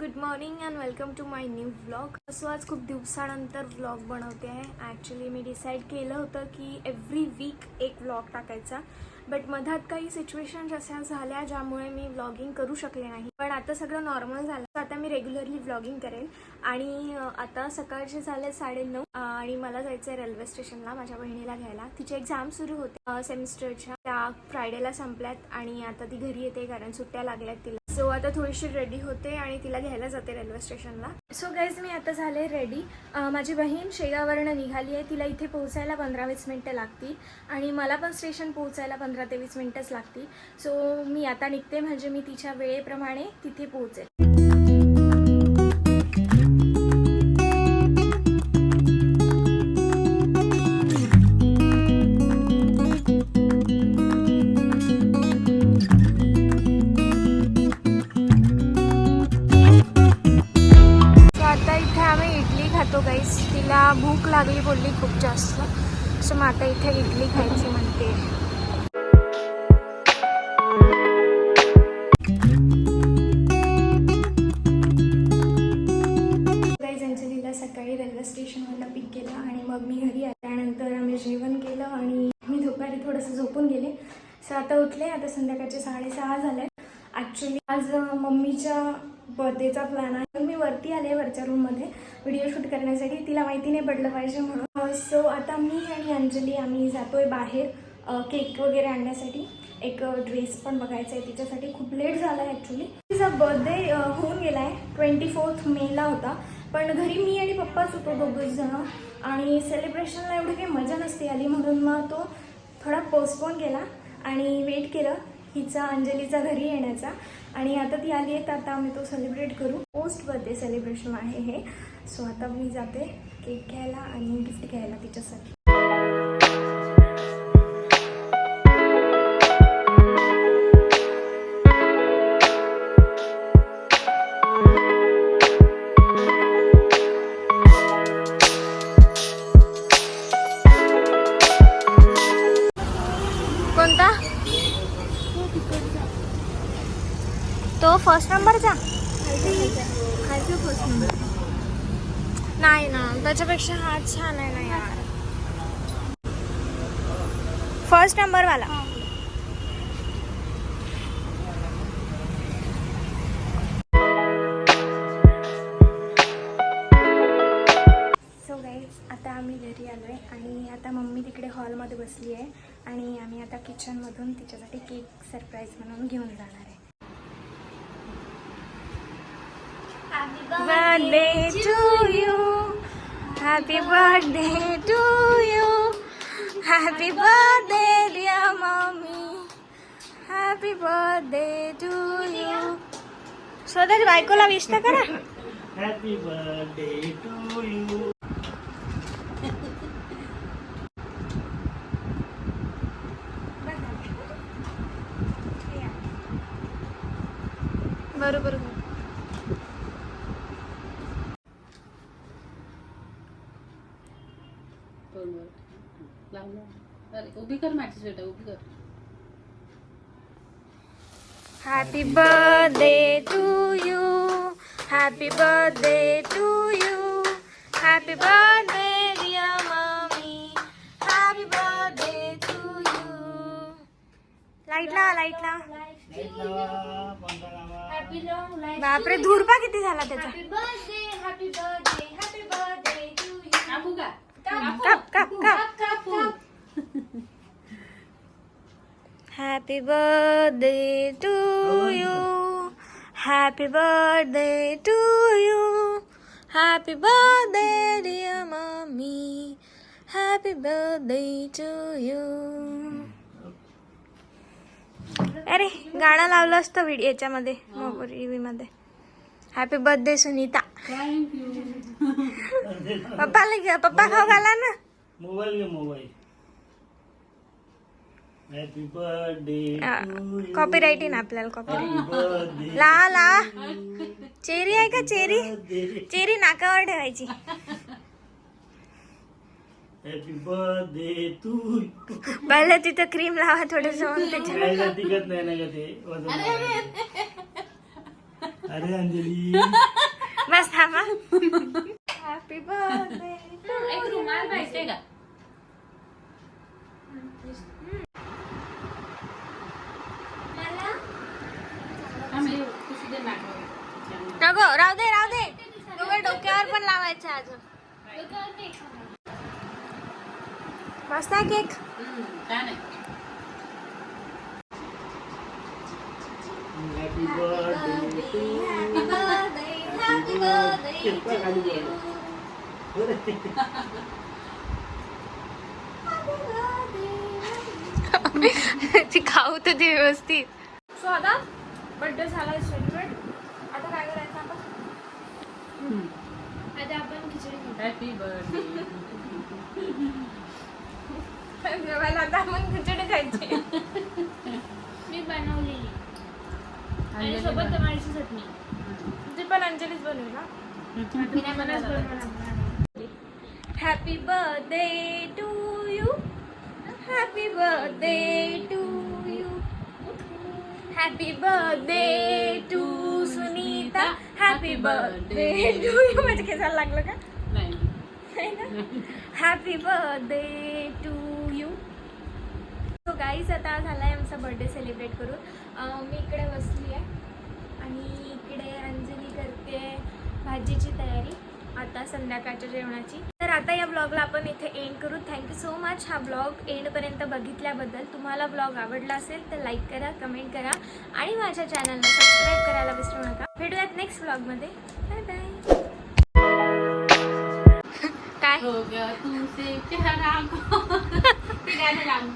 Good morning and welcome to my new vlog. So आज खूप दिवसानंतर व्लॉग बनवते आहे. ॲक्च्युली मी डिसाईड केलं होतं की एव्हरी वीक एक व्लॉग टाकायचा, बट मधात काही सिच्युएशन्स अशा झाल्या ज्यामुळे मी व्लॉगिंग करू शकले नाही. पण आता सगळं नॉर्मल झालं, आता मी रेग्युलरली व्लॉगिंग करेल. आणि आता सकाळचे झाले 9:30 आणि मला जायचं आहे रेल्वे स्टेशनला माझ्या बहिणीला घ्यायला. तिचे एक्झाम सुरू होते सेमिस्टरच्या, त्या फ्रायडेला संपल्यात आणि आता ती घरी येते कारण सुट्ट्या लागल्यात तिला. सो आता थोडीशी रेडी होते आणि तिला घ्यायला जाते रेल्वे स्टेशनला. सो गाईज मी आता झाले रेडी. माझी बहीण शेगाववरनं निघाली आहे. तिला इथे पोहोचायला 15-20 मिनटं लागतील आणि मला पण स्टेशन पोहोचायला 15 ते 20 मिनटंच लागतील. सो मी आता निघते म्हणजे मी तिच्या वेळेप्रमाणे तिथे पोहोचेल. गाईस तिला भूक लागली बोलली खूप जास्त. सो मग आता इथे इडली खायची म्हणते. गाईस अंजलीला सकाळी रेल्वे स्टेशनवरला पिक केलं आणि मग मी घरी आले. त्यानंतर आम्ही जेवण केलं आणि मी दुपारी थोडंसं झोपून गेले. सो आता उठले. आता संध्याकाळचे 6:30 झाले. ॲक्च्युली आज मम्मीच्या बर्थडेचा प्लॅन आहे. मी वरती आले वरच्या रूममध्ये व्हिडिओ शूट करण्यासाठी. तिला माहिती नाही पडलं पाहिजे म्हणून. सो आता मी आणि अंजली आम्ही जातोय बाहेर केक वगैरे आणण्यासाठी. एक ड्रेस पण बघायचा आहे तिच्यासाठी. खूप लेट झाला आहे ॲक्च्युली. तिचा बर्थडे होऊन गेला आहे. 24 मेला होता, पण घरी मी आणि पप्पाच होतो दोघंच जण आणि सेलिब्रेशनला एवढी काही मजा नसते आली म्हणून मग तो थोडा पोस्टपोन केला आणि वेट केलं हिचा अंजलीचा घरी येण्याचा. आणि आता ती आली आहे तर आता आम्ही तो सेलिब्रेट करू. पोस्ट बर्थडे सेलिब्रेशन आहे हे. सो आता मी जाते केक घ्यायला आणि गिफ्ट घ्यायला तिच्यासाठी. कोणता तो फर्स्ट नंबरचा फर्स्ट नंबर नाही ना, त्याच्यापेक्षा हा छान आहे ना यार. फर्स्ट नंबर वाला. सो गाईज आता आम्ही घरी आलो आहे आणि आता मम्मी तिकडे हॉलमध्ये बसली आहे आणि आम्ही आता किचनमधून तिच्यासाठी केक सरप्राईज म्हणून घेऊन जाणार आहे. Happy birthday to you. Happy birthday to you. Happy birthday dear mommy. Happy birthday to you. स्वतःच्या बायकोला विश तर करा. Happy birthday to you. बरोबर. उभी कर माझी बेटा, उभी कर. Happy birthday to you. Happy birthday to you. Happy birthday dear mommy. Happy birthday to you. Light ला. बापरे, धूरपा किती झाला त्याचा. Happy birthday to you. कापू का? काप. Happy birthday to you. Happy birthday to you. Happy birthday dear mommy. Happy birthday to you. अरे गाणं लावलं असतं याच्यामध्ये टीव्ही मध्ये. Happy birthday Sunita. थँक्यू. पप्पा खाऊ घाला ना. Mobile happy birthday. कॉपीराईट आहे ना आपल्याला. कॉपीराईट ला. चेरी आहे का? चेरी नाकावर ठेवायची. Happy birthday to. पहिले तिथं क्रीम लावा थोडंसं. त्याच्या टिकत नाही ना ते वजन. अरे अंजली बस थांबा. Happy birthday. एक रुमाल पाहिजे का? नको राहू दे राहू दे. तुझ्या डोक्यावर पण लावायचं अजून. मस्त आहे केक. छान आहे. हॅपी बर्थडे टू ती खाऊ तर दे व्यवस्थित. सो आता बर्थडे झाला सेलिब्रेट. आता काय करायचं आपण? आता आपण खिचडी खाऊ. Happy birthday. जेवायला आता आपण खिचडी खायची. मी बनवलेली आणि सोबत टमाटरची चटणी. ती पण अंजलीच बनवली ना. मी नाही बनवणार. Happy birthday to you. Happy birthday to you. Happy birthday to Sunita. Happy birthday to you. माझ्या केसाला लागलं का? नाही. Happy birthday to you. So guys आता झाला आहे आमचा बर्थडे सेलिब्रेट करून. मी इकडे बसली आहे आणि इकडे अंजली करते भाजीची तयारी आता संध्याकाळच्या जेवणाची. तर आता या ब्लॉगला आपण इथे एंड करू. थँक्यू सो मच हा ब्लॉग एंडपर्यंत बघितल्याबद्दल. तुम्हाला ब्लॉग आवडला असेल तर लाईक करा, कमेंट करा आणि माझ्या चॅनलला सबस्क्राईब करायला विसरू नका. भेटूयात नेक्स्ट ब्लॉगमध्ये. Bye bye. काय हो गया तुमसे प्यारा को. ते गाणं लावून